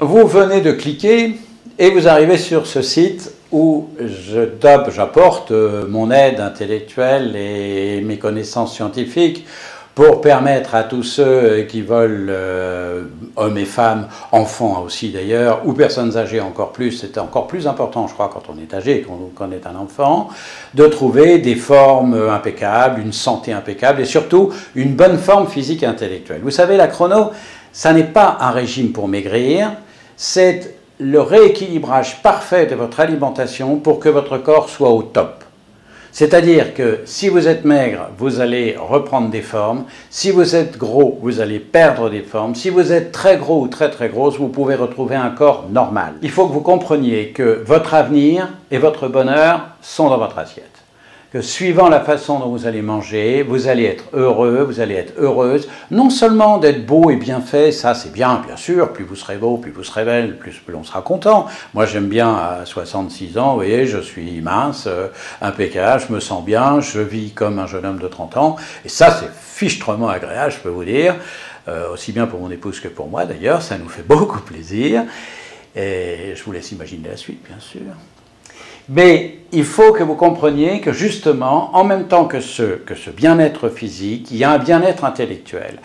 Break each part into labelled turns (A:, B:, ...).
A: Vous venez de cliquer et vous arrivez sur ce site où j'apporte mon aide intellectuelle et mes connaissances scientifiques pour permettre à tous ceux qui veulent, hommes et femmes, enfants aussi d'ailleurs, ou personnes âgées encore plus, c'est encore plus important je crois quand on est âgé, quand on est un enfant, de trouver des formes impeccables, une santé impeccable et surtout une bonne forme physique et intellectuelle. Vous savez, la chrono, ça n'est pas un régime pour maigrir, c'est le rééquilibrage parfait de votre alimentation pour que votre corps soit au top. C'est-à-dire que si vous êtes maigre, vous allez reprendre des formes. Si vous êtes gros, vous allez perdre des formes. Si vous êtes très gros ou très très grosse, vous pouvez retrouver un corps normal. Il faut que vous compreniez que votre avenir et votre bonheur sont dans votre assiette. Que suivant la façon dont vous allez manger, vous allez être heureux, vous allez être heureuse. Non seulement d'être beau et bien fait, ça c'est bien sûr, plus vous serez beau, plus vous serez belle, plus on sera content. Moi j'aime bien à 66 ans, vous voyez, je suis mince, impeccable, je me sens bien, je vis comme un jeune homme de 30 ans. Et ça c'est fichtrement agréable, je peux vous dire, aussi bien pour mon épouse que pour moi d'ailleurs, ça nous fait beaucoup plaisir. Et je vous laisse imaginer la suite, bien sûr. Mais il faut que vous compreniez que justement, en même temps que ce bien-être physique, il y a un bien-être intellectuel.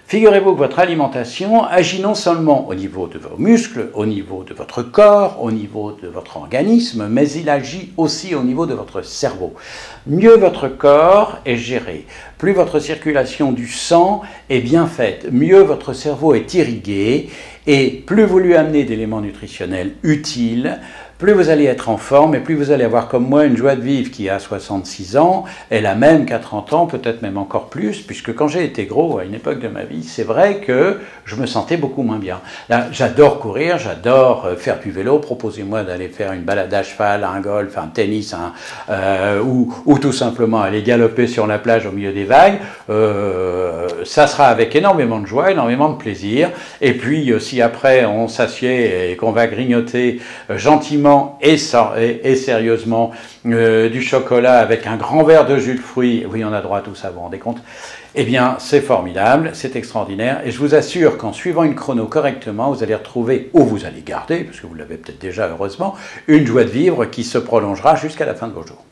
A: Figurez-vous que votre alimentation agit non seulement au niveau de vos muscles, au niveau de votre corps, au niveau de votre organisme, mais il agit aussi au niveau de votre cerveau. Mieux votre corps est géré, plus votre circulation du sang est bien faite, mieux votre cerveau est irrigué, et plus vous lui amenez d'éléments nutritionnels utiles, plus vous allez être en forme et plus vous allez avoir comme moi une joie de vivre qui a 66 ans, et la même qu'à 30 ans, peut-être même encore plus, puisque quand j'ai été gros à une époque de ma vie, c'est vrai que je me sentais beaucoup moins bien. Là, j'adore courir, j'adore faire du vélo, proposez-moi d'aller faire une balade à cheval, un golf, un tennis, ou tout simplement aller galoper sur la plage au milieu des vagues, ça sera avec énormément de joie, énormément de plaisir, et puis si après on s'assied et qu'on va grignoter gentiment et sérieusement du chocolat avec un grand verre de jus de fruits, oui on a droit à tout ça, vous vous rendez compte? Eh bien c'est formidable, c'est extraordinaire et je vous assure qu'en suivant une chrono correctement, vous allez retrouver, ou vous allez garder, parce que vous l'avez peut-être déjà heureusement, une joie de vivre qui se prolongera jusqu'à la fin de vos jours.